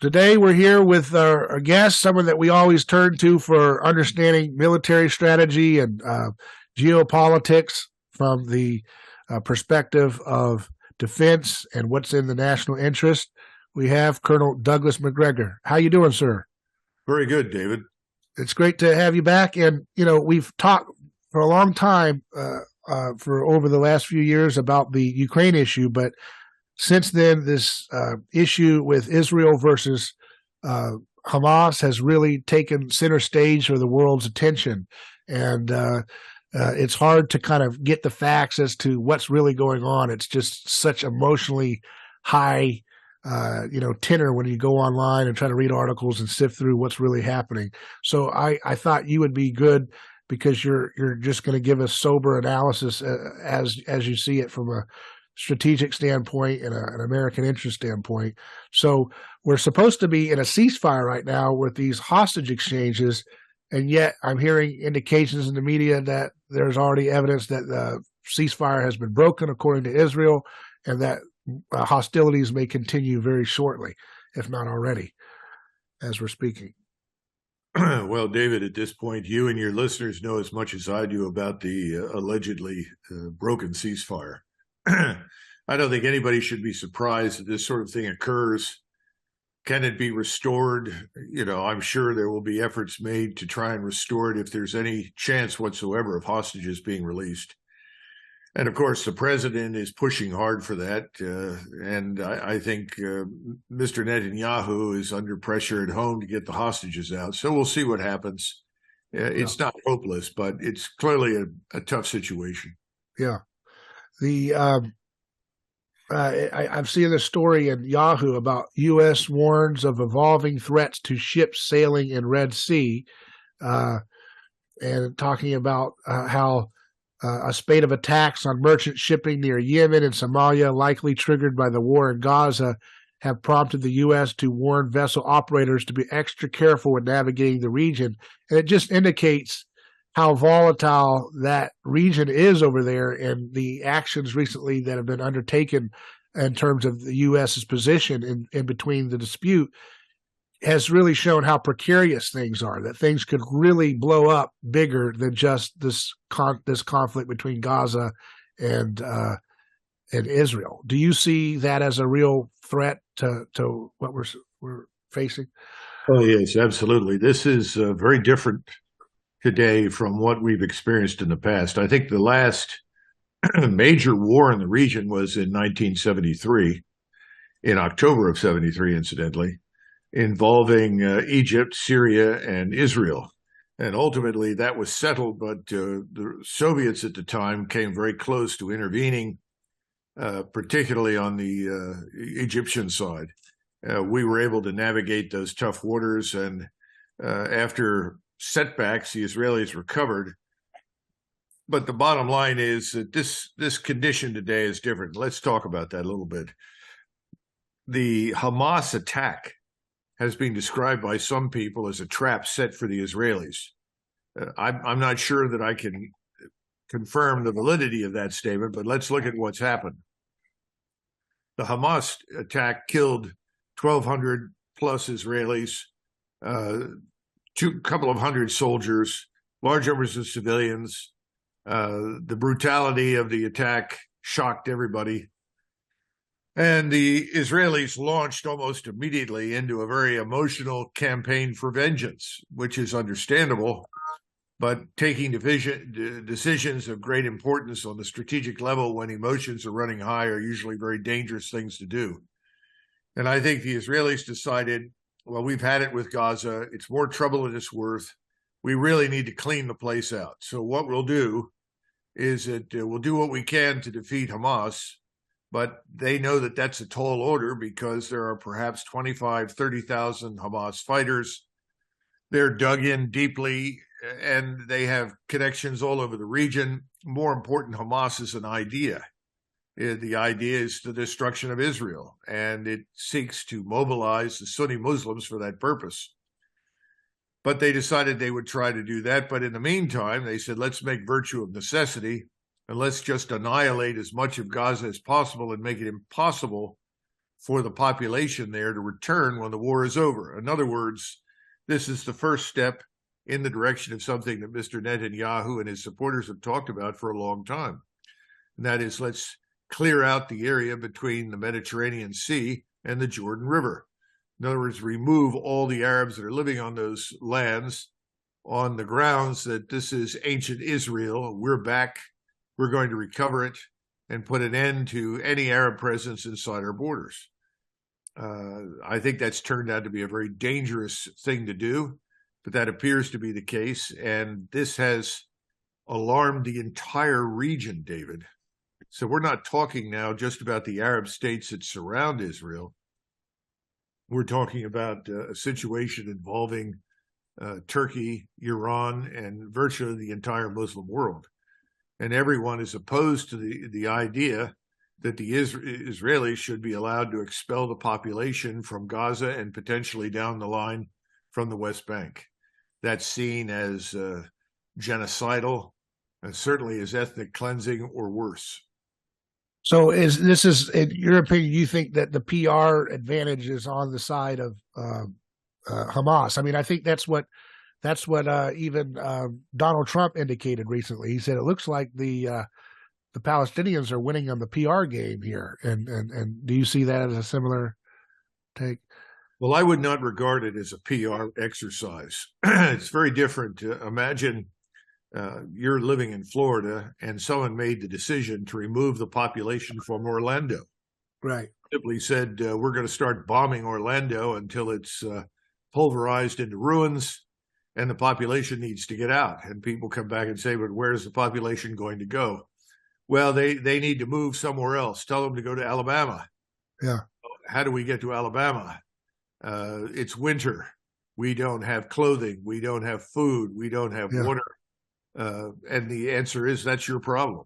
Today we're here with our guest, someone that we always turn to for understanding military strategy and geopolitics from the perspective of defense and what's in the national interest. We have Colonel Douglas Macgregor. How you doing, sir? Very good, David. It's great to have you back. And, we've talked for a long time for over the last few years about the Ukraine issue, but since then, this issue with Israel versus Hamas has really taken center stage for the world's attention. And it's hard to kind of get the facts as to what's really going on. It's just such emotionally high, tenor when you go online and try to read articles and sift through what's really happening. So I thought you would be good because you're just going to give us sober analysis as you see it from a strategic standpoint and an American interest standpoint. So we're supposed to be in a ceasefire right now with these hostage exchanges, and yet I'm hearing indications in the media that there's already evidence that the ceasefire has been broken according to Israel, and that hostilities may continue very shortly, if not already, as we're speaking. Well, David, at this point, you and your listeners know as much as I do about the allegedly broken ceasefire. I don't think anybody should be surprised that this sort of thing occurs. Can it be restored? I'm sure there will be efforts made to try and restore it if there's any chance whatsoever of hostages being released. And of course, the president is pushing hard for that. And I think Mr. Netanyahu is under pressure at home to get the hostages out. So we'll see what happens. It's not hopeless, but it's clearly a tough situation. Yeah. I've seen this story in Yahoo about U.S. warns of evolving threats to ships sailing in Red Sea, and talking about how a spate of attacks on merchant shipping near Yemen and Somalia, likely triggered by the war in Gaza, have prompted the U.S. to warn vessel operators to be extra careful when navigating the region. And it just indicates how volatile that region is over there, and the actions recently that have been undertaken in terms of the U.S.'s position in between the dispute has really shown how precarious things are, that things could really blow up bigger than just this conflict between Gaza and Israel. Do you see that as a real threat to what we're facing? Oh, yes, absolutely. This is very different today from what we've experienced in the past. I think the last major war in the region was in 1973, in October of 73, incidentally, involving Egypt, Syria, and Israel. And ultimately that was settled, but the Soviets at the time came very close to intervening, particularly on the Egyptian side. We were able to navigate those tough waters, and after setbacks, the Israelis recovered. But the bottom line is that this condition today is different. Let's talk about that a little bit. The Hamas attack has been described by some people as a trap set for the Israelis. I'm not sure that I can confirm the validity of that statement, but let's look at what's happened. The Hamas attack killed 1,200 plus Israelis, couple of hundred soldiers, large numbers of civilians. The brutality of the attack shocked everybody. And the Israelis launched almost immediately into a very emotional campaign for vengeance, which is understandable. But taking decisions of great importance on the strategic level when emotions are running high are usually very dangerous things to do. And I think the Israelis decided, well, we've had it with Gaza. It's more trouble than it's worth. We really need to clean the place out. So what we'll do is that we'll do what we can to defeat Hamas, but they know that that's a tall order because there are perhaps 25, 30,000 Hamas fighters. They're dug in deeply, and they have connections all over the region. More important, Hamas is an idea. The idea is the destruction of Israel, and it seeks to mobilize the Sunni Muslims for that purpose. But they decided they would try to do that. But in the meantime, they said, let's make virtue of necessity, and let's just annihilate as much of Gaza as possible and make it impossible for the population there to return when the war is over. In other words, this is the first step in the direction of something that Mr. Netanyahu and his supporters have talked about for a long time. And that is, let's clear out the area between the Mediterranean Sea and the Jordan River. In other words, remove all the Arabs that are living on those lands on the grounds that this is ancient Israel. We're back. We're going to recover it and put an end to any Arab presence inside our borders. I think that's turned out to be a very dangerous thing to do, but that appears to be the case. And this has alarmed the entire region, David. So we're not talking now just about the Arab states that surround Israel. We're talking about a situation involving Turkey, Iran, and virtually the entire Muslim world. And everyone is opposed to the idea that the Israelis should be allowed to expel the population from Gaza and potentially down the line from the West Bank. That's seen as genocidal, and certainly as ethnic cleansing or worse. So in your opinion, you think that the PR advantage is on the side of Hamas? I mean, I think that's what even Donald Trump indicated recently. He said it looks like the Palestinians are winning on the PR game here. And do you see that as a similar take? Well, I would not regard it as a PR exercise. It's very different. Imagine you're living in Florida and someone made the decision to remove the population from Orlando. Right. Simply said, we're going to start bombing Orlando until it's pulverized into ruins and the population needs to get out. And people come back and say, but where's the population going to go? Well, they need to move somewhere else. Tell them to go to Alabama. Yeah. How do we get to Alabama? It's winter. We don't have clothing. We don't have food. We don't have water. And the answer is that's your problem.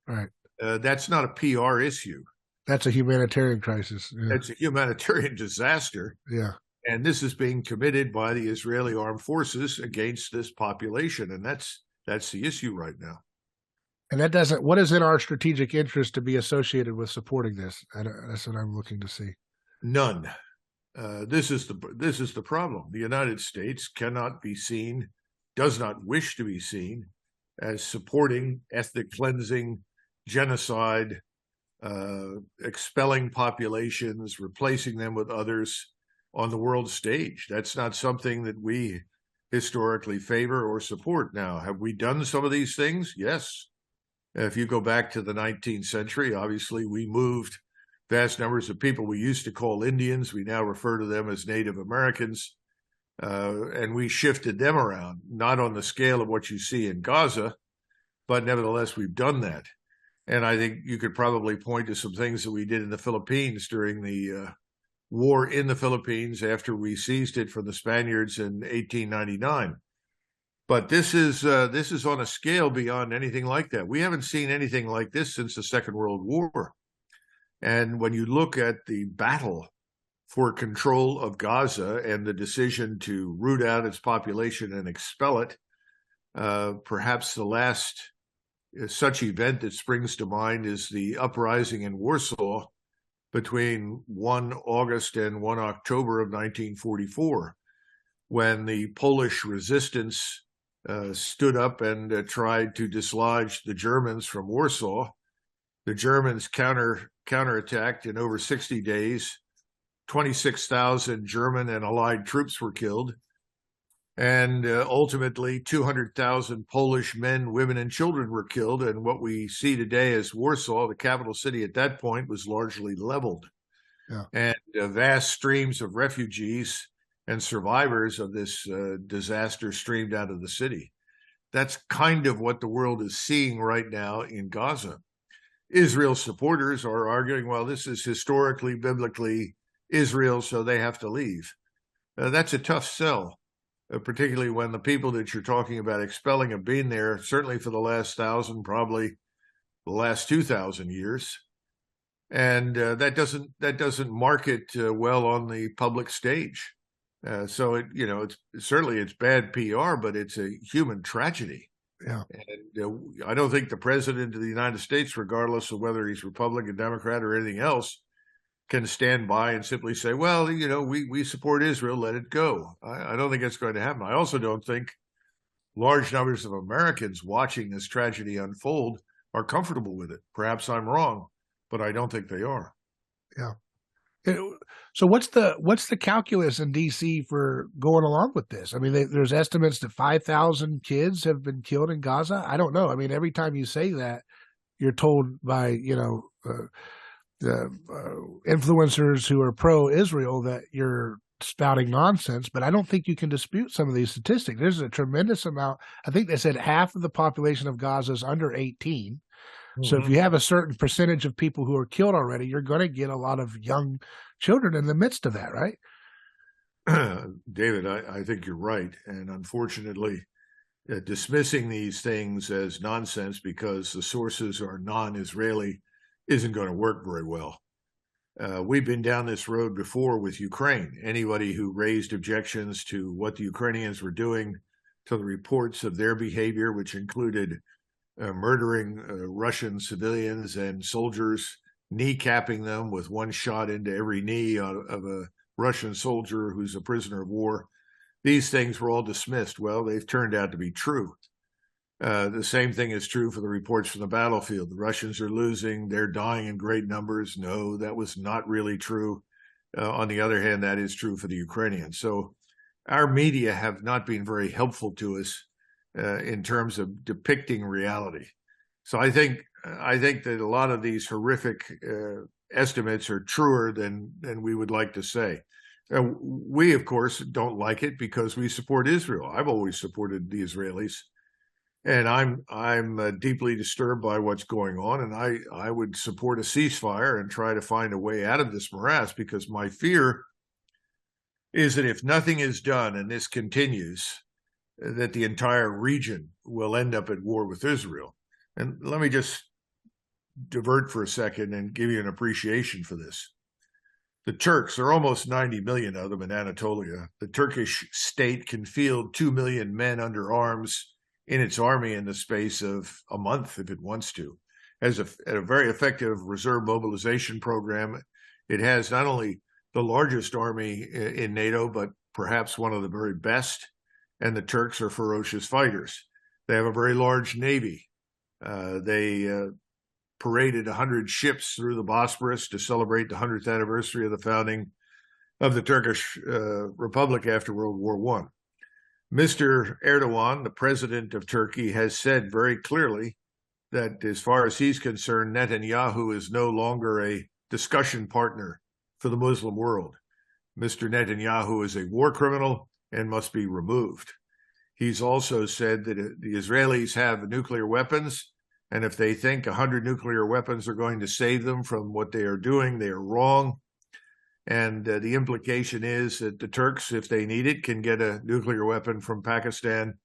Right. That's not a PR issue. That's a humanitarian crisis. Yeah. It's a humanitarian disaster. Yeah. And this is being committed by the Israeli armed forces against this population. And that's the issue right now. And what is in our strategic interest to be associated with supporting this? That's what I'm looking to see. None. This is the problem. The United States cannot be seen, does not wish to be seen as supporting ethnic cleansing, genocide, expelling populations, replacing them with others on the world stage. That's not something that we historically favor or support. Now, have we done some of these things? Yes. If you go back to the 19th century, obviously we moved vast numbers of people we used to call Indians. We now refer to them as Native Americans. And we shifted them around, not on the scale of what you see in Gaza, but nevertheless, we've done that. And I think you could probably point to some things that we did in the Philippines during the war in the Philippines after we seized it from the Spaniards in 1899. But this is on a scale beyond anything like that. We haven't seen anything like this since the Second World War. And when you look at the battle for control of Gaza and the decision to root out its population and expel it, perhaps the last such event that springs to mind is the uprising in Warsaw between 1 August and 1 October of 1944, when the Polish resistance stood up and tried to dislodge the Germans from Warsaw. The Germans counterattacked in over 60 days. 26,000 German and Allied troops were killed. And ultimately, 200,000 Polish men, women, and children were killed. And what we see today as Warsaw, the capital city at that point, was largely leveled. Yeah. And vast streams of refugees and survivors of this disaster streamed out of the city. That's kind of what the world is seeing right now in Gaza. Israel supporters are arguing, well, this is historically, biblically Israel, so they have to leave. That's a tough sell, particularly when the people that you're talking about expelling have been there, certainly for the last 1,000, probably the last 2,000 years. And that doesn't market well on the public stage. So it's bad PR, but it's a human tragedy. Yeah. And I don't think the president of the United States, regardless of whether he's Republican, Democrat, or anything else, can stand by and simply say, well, we support Israel, let it go. I don't think that's going to happen. I also don't think large numbers of Americans watching this tragedy unfold are comfortable with it. Perhaps I'm wrong, but I don't think they are. Yeah. So what's the calculus in D.C. for going along with this? I mean, there's estimates that 5,000 kids have been killed in Gaza. I don't know. I mean, every time you say that, you're told by the influencers who are pro-Israel that you're spouting nonsense. But I don't think you can dispute some of these statistics. There's a tremendous amount. I think they said half of the population of Gaza is under 18. So if you have a certain percentage of people who are killed already, you're going to get a lot of young children in the midst of that, right? David, I think you're right. And unfortunately, dismissing these things as nonsense because the sources are non-Israeli isn't going to work very well. We've been down this road before with Ukraine. Anybody who raised objections to what the Ukrainians were doing, to the reports of their behavior, which included murdering Russian civilians and soldiers, kneecapping them with one shot into every knee of a Russian soldier who's a prisoner of war. These things were all dismissed. Well, they've turned out to be true. The same thing is true for the reports from the battlefield. The Russians are losing. They're dying in great numbers. No, that was not really true. On the other hand, that is true for the Ukrainians. So our media have not been very helpful to us in terms of depicting reality. So I think that a lot of these horrific estimates are truer than we would like to say. We, of course, don't like it because we support Israel. I've always supported the Israelis, and I'm deeply disturbed by what's going on. And I would support a ceasefire and try to find a way out of this morass, because my fear is that if nothing is done and this continues, that the entire region will end up at war with Israel. And let me just divert for a second and give you an appreciation for this. The Turks, there are almost 90 million of them in Anatolia. The Turkish state can field 2 million men under arms in its army in the space of a month if it wants to. Has a very effective reserve mobilization program. It has not only the largest army in NATO, but perhaps one of the very best. And the Turks are ferocious fighters. They have a very large navy. They paraded 100 ships through the Bosporus to celebrate the 100th anniversary of the founding of the Turkish Republic after World War I. Mr. Erdogan, the president of Turkey, has said very clearly that as far as he's concerned, Netanyahu is no longer a discussion partner for the Muslim world. Mr. Netanyahu is a war criminal and must be removed. He's also said that the Israelis have nuclear weapons, and if they think 100 nuclear weapons are going to save them from what they are doing, they are wrong. And the implication is that the Turks, if they need it, can get a nuclear weapon from Pakistan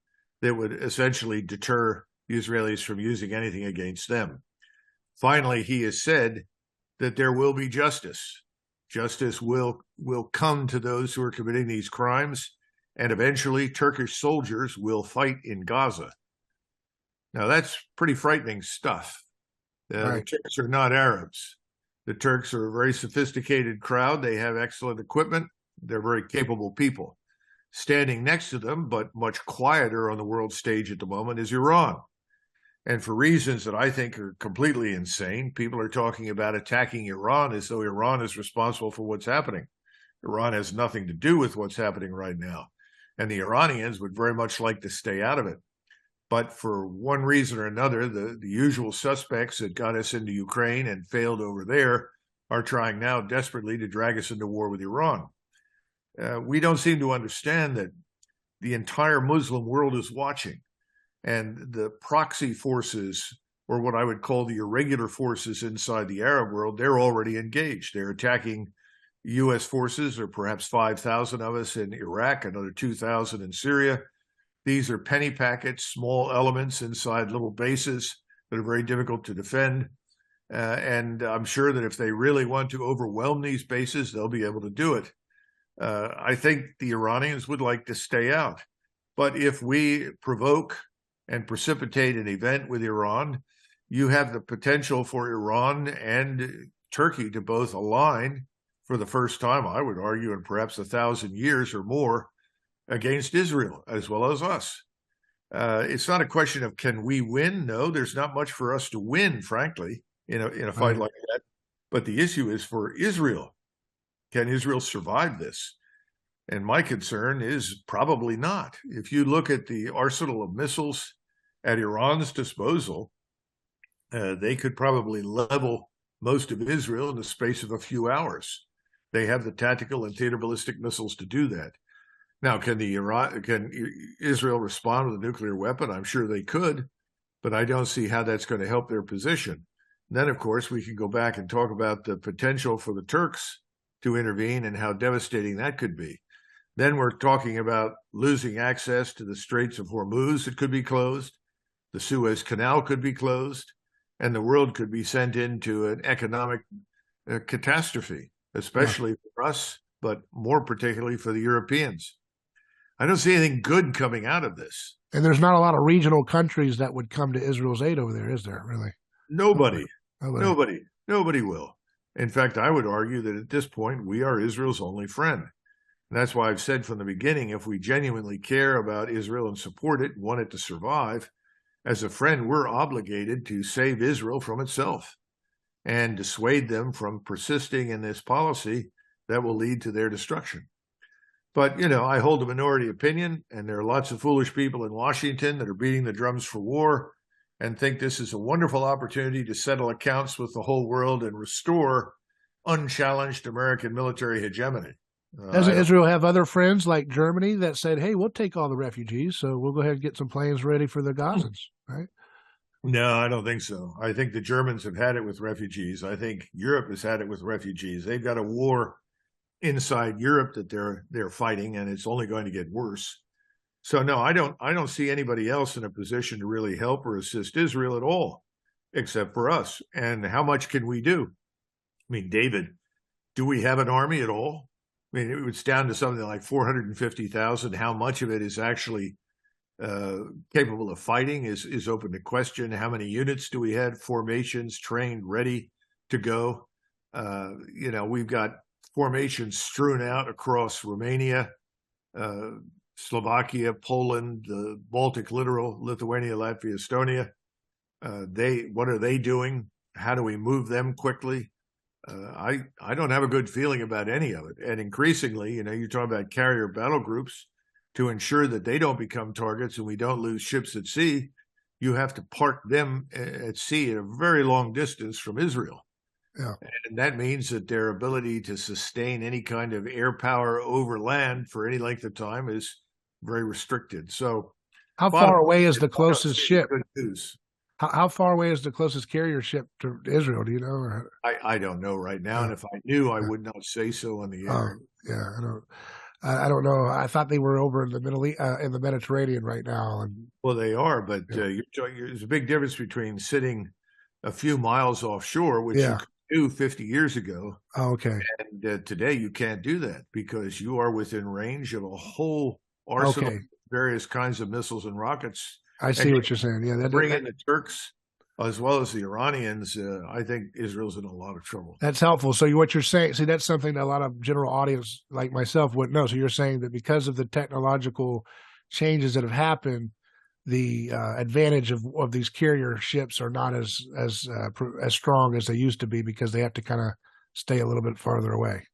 that would essentially deter the Israelis from using anything against them. Finally, he has said that there will be justice. Justice will come to those who are committing these crimes, and eventually Turkish soldiers will fight in Gaza. Now, that's pretty frightening stuff. Right. The Turks are not Arabs. The Turks are a very sophisticated crowd. They have excellent equipment. They're very capable people. Standing next to them, but much quieter on the world stage at the moment, is Iran. And for reasons that I think are completely insane, people are talking about attacking Iran as though Iran is responsible for what's happening. Iran has nothing to do with what's happening right now. And the Iranians would very much like to stay out of it. But for one reason or another, the usual suspects that got us into Ukraine and failed over there are trying now desperately to drag us into war with Iran. We don't seem to understand that the entire Muslim world is watching. And the proxy forces, or what I would call the irregular forces inside the Arab world, they're already engaged. They're attacking U.S. forces, or perhaps 5,000 of us in Iraq, another 2,000 in Syria. These are penny packets, small elements inside little bases that are very difficult to defend. And I'm sure that if they really want to overwhelm these bases, they'll be able to do it. I think the Iranians would like to stay out. But if we provoke and precipitate an event with Iran, you have the potential for Iran and Turkey to both align for the first time, I would argue, in perhaps 1,000 years or more, against Israel as well as us. It's not a question of can we win? No, there's not much for us to win, frankly, in a fight like that. But the issue is for Israel. Can Israel survive this? And my concern is probably not. If you look at the arsenal of missiles at Iran's disposal, they could probably level most of Israel in the space of a few hours. They have the tactical and theater ballistic missiles to do that. Now, can Israel respond with a nuclear weapon? I'm sure they could, but I don't see how that's going to help their position. And then, of course, we can go back and talk about the potential for the Turks to intervene and how devastating that could be. Then we're talking about losing access to the Straits of Hormuz that could be closed, the Suez Canal could be closed, and the world could be sent into an economic catastrophe, especially for us, but more particularly for the Europeans. I don't see anything good coming out of this. And there's not a lot of regional countries that would come to Israel's aid over there, is there, really? Nobody will. In fact, I would argue that at this point, we are Israel's only friend. And that's why I've said from the beginning, if we genuinely care about Israel and support it, want it to survive, as a friend, we're obligated to save Israel from itself and dissuade them from persisting in this policy that will lead to their destruction. But, I hold a minority opinion, and there are lots of foolish people in Washington that are beating the drums for war and think this is a wonderful opportunity to settle accounts with the whole world and restore unchallenged American military hegemony. Doesn't Israel have other friends like Germany that said, hey, we'll take all the refugees, so we'll go ahead and get some planes ready for the Gazans, right? No, I don't think so. I think the Germans have had it with refugees. I think Europe has had it with refugees. They've got a war inside Europe that they're fighting, and it's only going to get worse. So no, I don't see anybody else in a position to really help or assist Israel at all, except for us. And how much can we do? I mean, David, do we have an army at all? I mean, it's down to something like 450,000. How much of it is actually capable of fighting is open to question. How many units do we have? Formations trained, ready to go. We've got formations strewn out across Romania, Slovakia, Poland, the Baltic littoral, Lithuania, Latvia, Estonia. What are they doing? How do we move them quickly? I don't have a good feeling about any of it. And increasingly, you're talking about carrier battle groups. To ensure that they don't become targets and we don't lose ships at sea, you have to park them at sea at a very long distance from Israel. Yeah. And that means that their ability to sustain any kind of air power over land for any length of time is very restricted. So how far away is the closest ship? Good news. How far away is the closest carrier ship to Israel? Do you know? I don't know right now. And if I knew, I would not say so on the air. I don't know. I thought they were over in the in the Mediterranean right now. Well, they are, but there's a big difference between sitting a few miles offshore, which you could do 50 years ago. Oh, okay. And today you can't do that because you are within range of a whole arsenal of various kinds of missiles and rockets. I see what you're saying. Yeah, bring in the Turks as well as the Iranians. I think Israel's in a lot of trouble. That's helpful. So what you're saying, see, that's something that a lot of general audience like myself wouldn't know. So you're saying that because of the technological changes that have happened, the advantage of these carrier ships are not as strong as they used to be because they have to kind of stay a little bit farther away.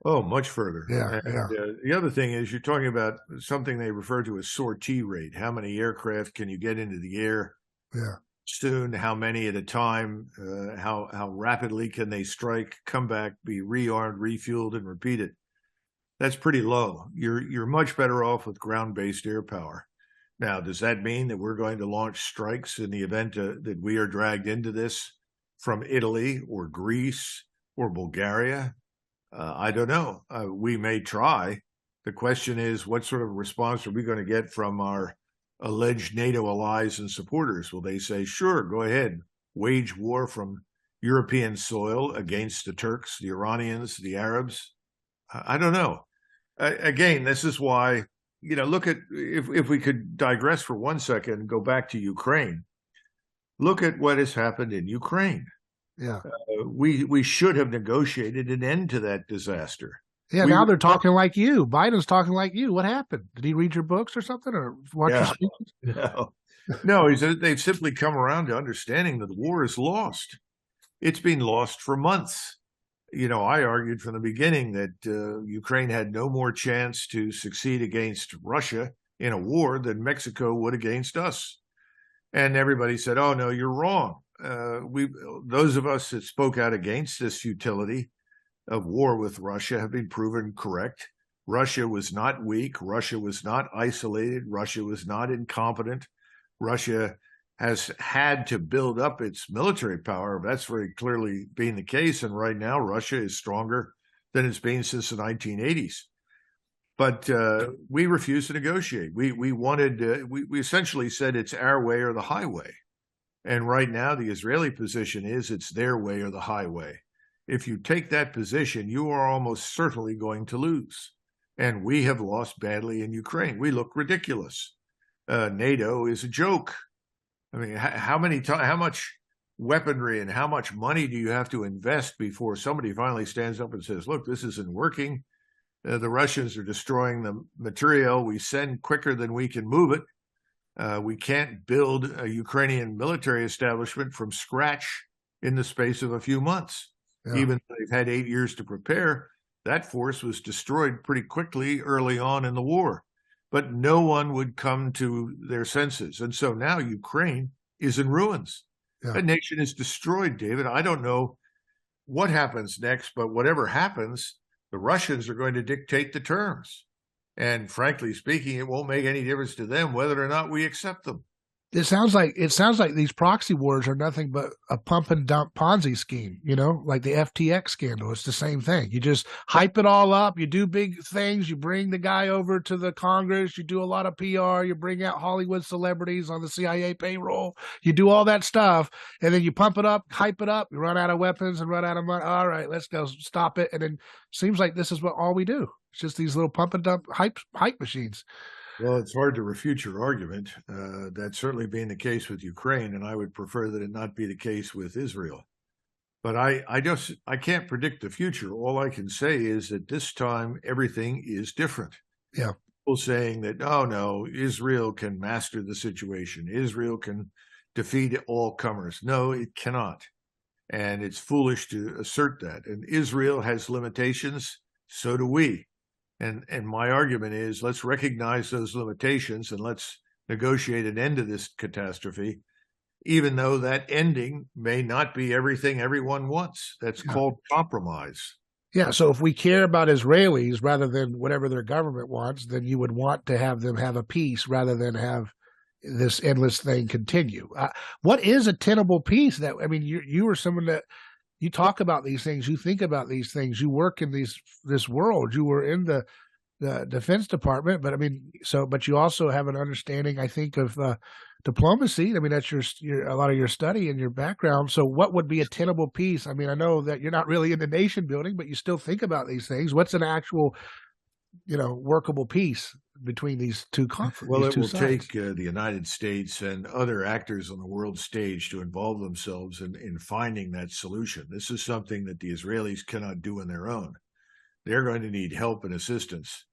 Oh, much further. Yeah. The other thing is you're talking about something they refer to as sortie rate. How many aircraft can you get into the air? Yeah. Soon, how many at a time? How rapidly can they strike, come back, be rearmed, refueled, and repeated? That's pretty low. You're much better off with ground-based air power. Now, does that mean that we're going to launch strikes in the event that we are dragged into this from Italy or Greece or Bulgaria? I don't know. We may try. The question is, what sort of response are we going to get from our alleged NATO allies and supporters? Will they say, sure, go ahead, wage war from European soil against the Turks, the Iranians, the Arabs? I don't know. Again, this is why, look at, if we could digress for 1 second and go back to Ukraine, look at what has happened in Ukraine. Yeah. We should have negotiated an end to that disaster. Yeah, We now were, they're talking like you. Biden's talking like you. What happened? Did he read your books or something, or watch your yeah, speeches? no, no. They've simply come around to understanding that the war is lost. It's been lost for months. I argued from the beginning that Ukraine had no more chance to succeed against Russia in a war than Mexico would against us. And everybody said, "Oh no, you're wrong." Those of us that spoke out against this futility of war with Russia have been proven correct. Russia was not weak. Russia was not isolated. Russia was not incompetent. Russia has had to build up its military power. That's very clearly been the case. And right now, Russia is stronger than it's been since the 1980s. But we refused to negotiate. We wanted, we essentially said it's our way or the highway. And right now, the Israeli position is it's their way or the highway. If you take that position, you are almost certainly going to lose. And we have lost badly in Ukraine. We look ridiculous. NATO is a joke. I mean, how much weaponry and how much money do you have to invest before somebody finally stands up and says, look, this isn't working. The Russians are destroying the material we send quicker than we can move it. We can't build a Ukrainian military establishment from scratch in the space of a few months. Yeah. Even though they've had 8 years to prepare, that force was destroyed pretty quickly early on in the war. But no one would come to their senses. And so now Ukraine is in ruins. Yeah. That nation is destroyed, David. I don't know what happens next, but whatever happens, the Russians are going to dictate the terms. And frankly speaking, it won't make any difference to them whether or not we accept them. It sounds like these proxy wars are nothing but a pump and dump Ponzi scheme, like the FTX scandal. It's the same thing. You just hype it all up. You do big things. You bring the guy over to the Congress. You do a lot of PR. You bring out Hollywood celebrities on the CIA payroll. You do all that stuff, and then you pump it up, hype it up. You run out of weapons and run out of money. All right, let's go stop it. And then seems like this is all we do. It's just these little pump and dump hype machines. Well, it's hard to refute your argument. That's certainly been the case with Ukraine, and I would prefer that it not be the case with Israel. But I can't predict the future. All I can say is that this time everything is different. Yeah. People saying that, oh no, Israel can master the situation. Israel can defeat all comers. No, it cannot. And it's foolish to assert that. And Israel has limitations. So do we. And my argument is let's recognize those limitations and let's negotiate an end to this catastrophe, even though that ending may not be everything everyone wants. That's called compromise. Yeah, so if we care about Israelis rather than whatever their government wants, then you would want to have them have a peace rather than have this endless thing continue. What is a tenable peace? You are someone that you talk about these things, you think about these things, you work in this world, you were in the Defense Department, but you also have an understanding, I think, of diplomacy. That's your a lot of your study and your background. So what would be a tenable peace? I know that you're not really into nation building, but you still think about these things. What's an actual, workable peace between these two conflicts? Well, it will take the United States and other actors on the world stage to involve themselves in finding that solution. This is something that the Israelis cannot do on their own. They're going to need help and assistance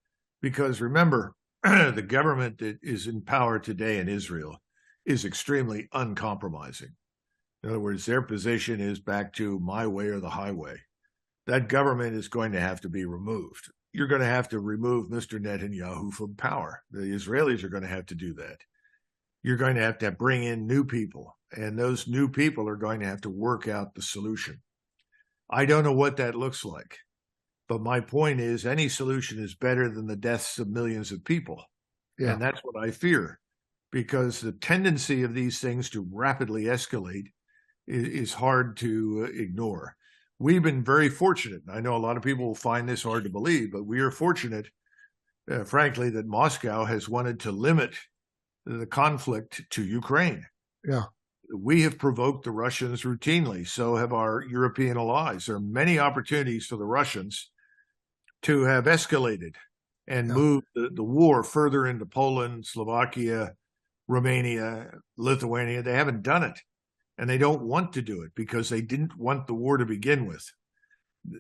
because remember, the government that is in power today in Israel is extremely uncompromising. In other words, their position is back to my way or the highway. That government is going to have to be removed. You're going to have to remove Mr. Netanyahu from power. The Israelis are going to have to do that. You're going to have bring in new people, and those new people are going to have to work out the solution. I don't know what that looks like, but my point is any solution is better than the deaths of millions of people. Yeah. And that's what I fear, because the tendency of these things to rapidly escalate is hard to ignore. We've been very fortunate. I know a lot of people will find this hard to believe, but we are fortunate, frankly, that Moscow has wanted to limit the conflict to Ukraine. Yeah. We have provoked the Russians routinely. So have our European allies. There are many opportunities for the Russians to have escalated and moved the war further into Poland, Slovakia, Romania, Lithuania. They haven't done it. and they don't want to do it because they didn't want the war to begin with.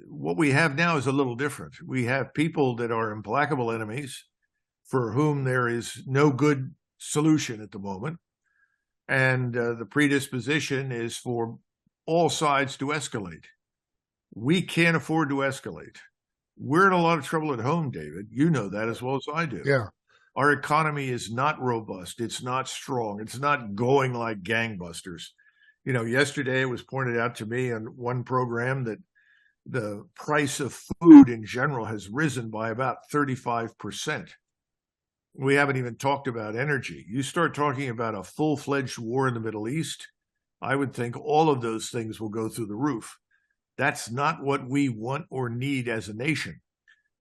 What we have now is a little different. We have people that are implacable enemies for whom there is no good solution at the moment. And the predisposition is for all sides to escalate. We can't afford to escalate. We're in a lot of trouble at home, David. You know that as well as I do. Yeah. Our economy is not robust. It's not strong. It's not going like gangbusters. You know, yesterday it was pointed out to me on one program that the price of food in general has risen by about 35%. We haven't even talked about energy. You start talking about a full-fledged war in the Middle East, I would think all of those things will go through the roof. That's not what we want or need as a nation.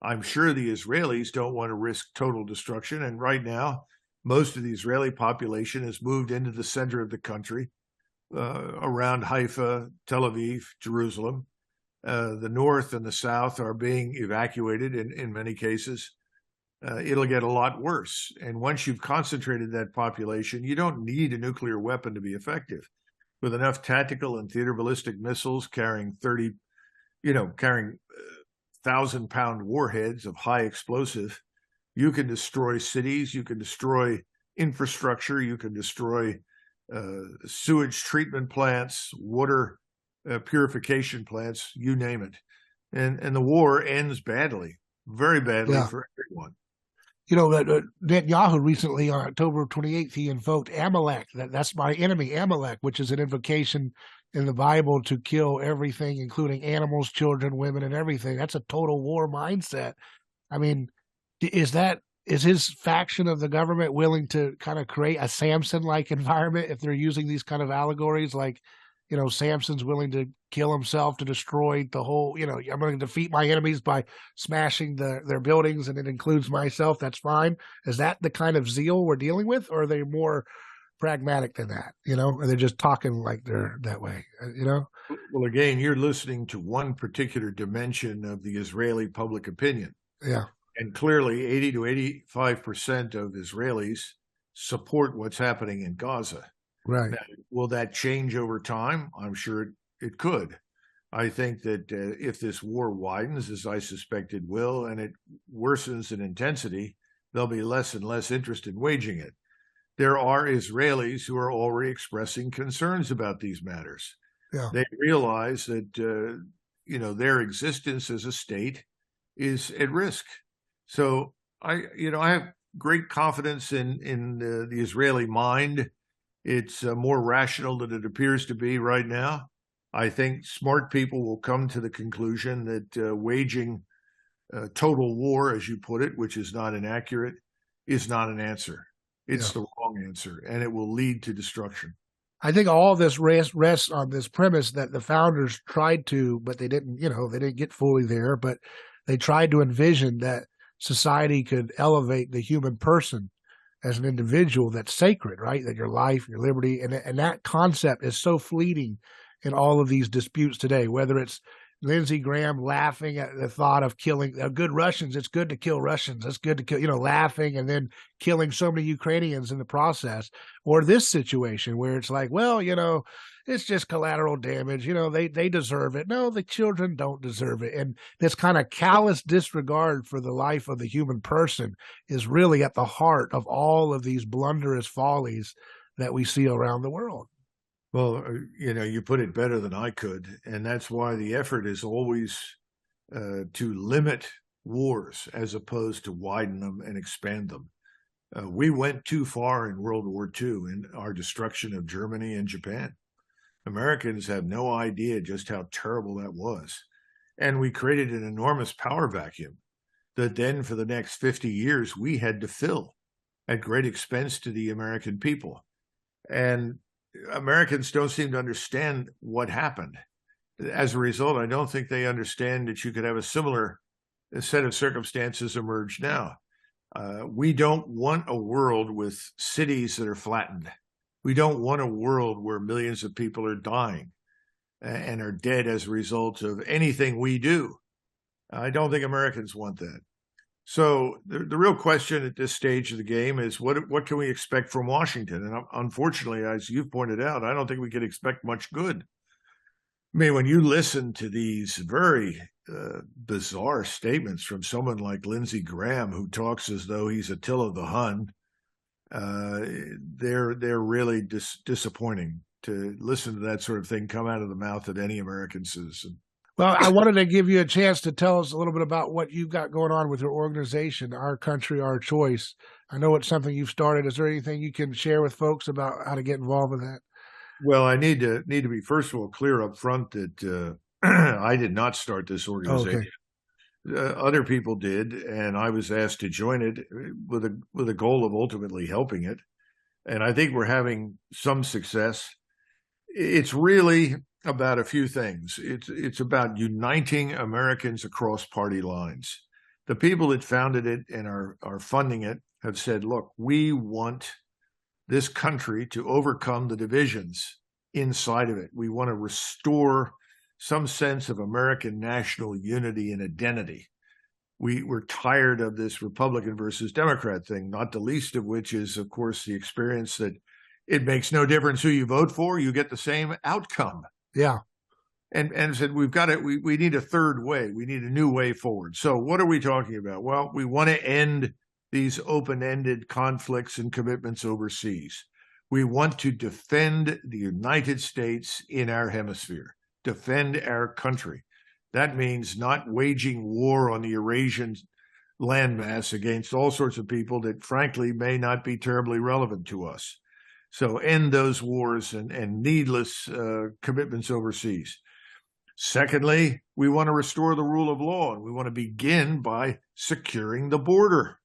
I'm sure the Israelis don't want to risk total destruction. And right now, most of the Israeli population has moved into the center of the country, around Haifa, Tel Aviv, Jerusalem. The north and the south are being evacuated in many cases. It'll get a lot worse. And once you've concentrated that population, you don't need a nuclear weapon to be effective. With enough tactical and theater ballistic missiles carrying 1,000-pound warheads of high explosive, you can destroy cities, you can destroy infrastructure, you can destroy sewage treatment plants, water purification plants, you name it. And the war ends badly, very badly for everyone. You know, Netanyahu recently on October 28th, he invoked Amalek. That's my enemy, Amalek, which is an invocation in the Bible to kill everything, including animals, children, women, and everything. That's a total war mindset. I mean, is his faction of the government willing to kind of create a Samson-like environment if they're using these kind of allegories like, you know, Samson's willing to kill himself to destroy the whole, you know, I'm going to defeat my enemies by smashing their buildings, and it includes myself. That's fine. Is that the kind of zeal we're dealing with, or are they more pragmatic than that? You know, or they're just talking like they're that way, you know? Well, again, you're listening to one particular dimension of the Israeli public opinion. Yeah. And clearly 80 to 85% of Israelis support what's happening in Gaza. Right. Now, will that change over time? I'm sure it could. I think that if this war widens, as I suspect it will, and it worsens in intensity, there'll be less and less interest in waging it. There are Israelis who are already expressing concerns about these matters. Yeah. They realize that, their existence as a state is at risk. So I have great confidence in the Israeli mind. It's more rational than it appears to be right now. I think smart people will come to the conclusion that waging total war, as you put it, which is not inaccurate, is not an answer. It's the wrong answer, and it will lead to destruction. I think all this rests on this premise that the founders tried to, but they didn't, they didn't get fully there, but they tried to envision that society could elevate the human person as an individual that's sacred, right? That your life, your liberty, and that concept is so fleeting in all of these disputes today, whether it's Lindsey Graham laughing at the thought of killing good Russians. It's good to kill Russians. It's good to kill, laughing and then killing so many Ukrainians in the process. Or this situation where it's like, well, it's just collateral damage. They deserve it. No, the children don't deserve it. And this kind of callous disregard for the life of the human person is really at the heart of all of these blunderous follies that we see around the world. Well, you put it better than I could. And that's why the effort is always to limit wars as opposed to widen them and expand them. We went too far in World War II in our destruction of Germany and Japan. Americans have no idea just how terrible that was. And we created an enormous power vacuum that then for the next 50 years we had to fill at great expense to the American people. And Americans don't seem to understand what happened. As a result, I don't think they understand that you could have a similar set of circumstances emerge now. We don't want a world with cities that are flattened. We don't want a world where millions of people are dying and are dead as a result of anything we do. I don't think Americans want that. So the real question at this stage of the game is what can we expect from Washington? And unfortunately, as you've pointed out, I don't think we can expect much good. I mean, when you listen to these very bizarre statements from someone like Lindsey Graham, who talks as though he's Attila the Hun, uh, they're really disappointing to listen to that sort of thing come out of the mouth of any American citizen. Well, I wanted to give you a chance to tell us a little bit about what you've got going on with your organization, Our Country, Our Choice. I know it's something you've started. Is there anything you can share with folks about how to get involved with that? Well, I need to be first of all clear up front that I did not start this organization. Okay. Other people did, and I was asked to join it with a goal of ultimately helping it. And I think we're having some success. It's really about a few things. It's about uniting Americans across party lines. The people that founded it and are funding it have said, look, we want this country to overcome the divisions inside of it. We want to restore some sense of American national unity and identity. We're tired of this Republican versus Democrat thing, not the least of which is, of course, the experience that it makes no difference who you vote for, you get the same outcome. Yeah. And said we need a third way. We need a new way forward. So what are we talking about? Well, we want to end these open-ended conflicts and commitments overseas. We want to defend the United States in our hemisphere, defend our country. That means not waging war on the Eurasian landmass against all sorts of people that, frankly, may not be terribly relevant to us. So end those wars and needless commitments overseas. Secondly, we want to restore the rule of law, and we want to begin by securing the border.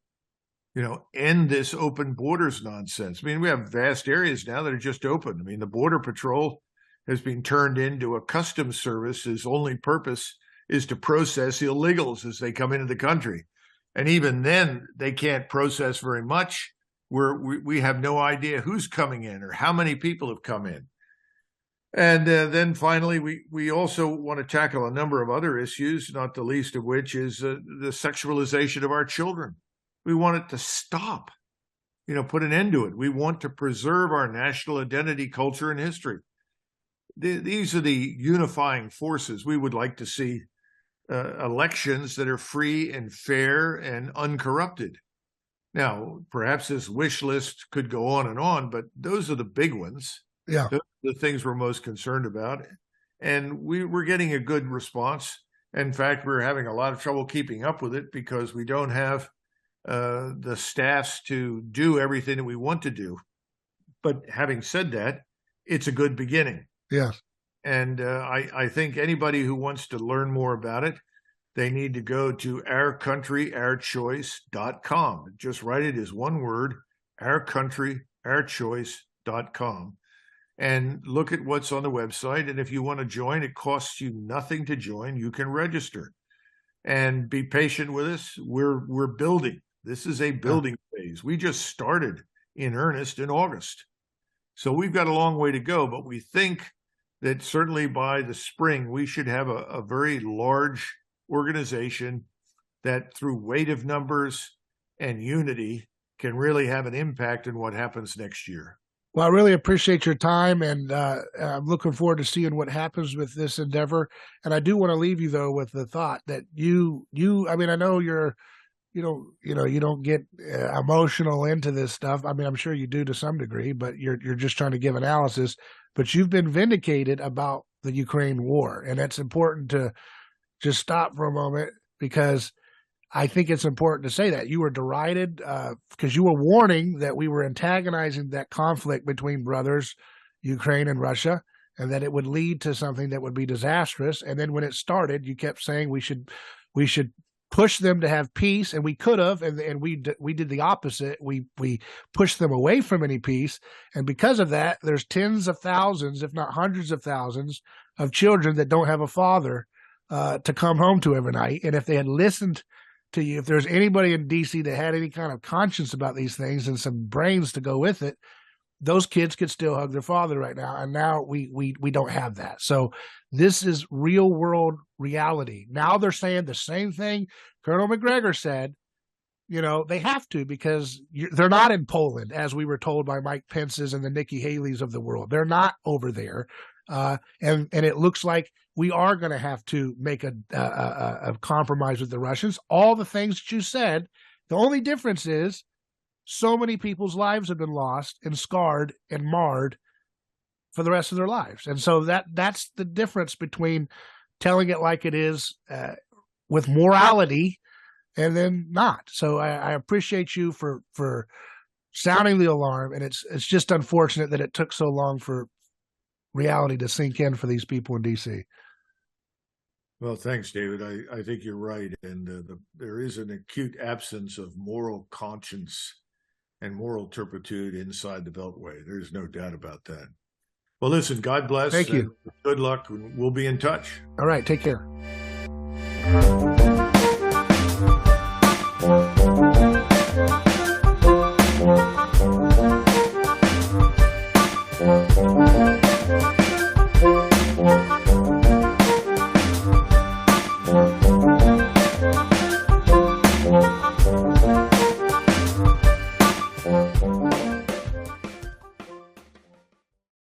End this open borders nonsense. I mean, we have vast areas now that are just open. I mean, the Border Patrol has been turned into a customs service whose only purpose is to process illegals as they come into the country. And even then, they can't process very much. We have no idea who's coming in or how many people have come in. And then finally, we also want to tackle a number of other issues, not the least of which is the sexualization of our children. We want it to stop, put an end to it. We want to preserve our national identity, culture, and history. These are the unifying forces. We would like to see elections that are free and fair and uncorrupted. Now, perhaps this wish list could go on, but those are the big ones. Yeah. Those are the things we're most concerned about. And we're getting a good response. In fact, we're having a lot of trouble keeping up with it because we don't have the staffs to do everything that we want to do. But having said that, it's a good beginning. Yeah. And I think anybody who wants to learn more about it, they need to go to ourcountryourchoice.com. Just write it as one word, ourcountryourchoice.com, and look at what's on the website. And if you want to join, it costs you nothing to join. You can register and be patient with us. We're building. This is a building phase. We just started in earnest in August. So we've got a long way to go, but we think that certainly by the spring, we should have a very large organization that through weight of numbers and unity can really have an impact in what happens next year. Well, I really appreciate your time, and I'm looking forward to seeing what happens with this endeavor. And I do want to leave you though with the thought that I mean, I know you don't get emotional into this stuff. I mean, I'm sure you do to some degree, but you're just trying to give analysis. But you've been vindicated about the Ukraine war, and that's important to just stop for a moment because I think it's important to say that you were derided because you were warning that we were antagonizing that conflict between brothers, Ukraine and Russia, and that it would lead to something that would be disastrous. And then when it started, you kept saying we should push them to have peace, and we could have, and we did the opposite. We pushed them away from any peace, and because of that, there's tens of thousands, if not hundreds of thousands, of children that don't have a father to come home to every night. And if they had listened to you, if there's anybody in DC that had any kind of conscience about these things and some brains to go with it, those kids could still hug their father right now. And now we don't have that. So this is real world reality. Now they're saying the same thing Colonel Macgregor said They have to, because they're not in Poland, as we were told by Mike Pence's and the Nikki Haley's of the world. They're not over there. And it looks like we are going to have to make a compromise with the Russians. All the things that you said, the only difference is so many people's lives have been lost and scarred and marred for the rest of their lives. And so that's the difference between telling it like it is with morality and then not. So I appreciate you for sounding the alarm, and it's just unfortunate that it took so long for reality to sink in for these people in D.C. Well, thanks, David. I think you're right, and there is an acute absence of moral conscience and moral turpitude inside the Beltway. There's no doubt about that. Well, listen, God bless. Thank you. Good luck. We'll be in touch. All right, take care.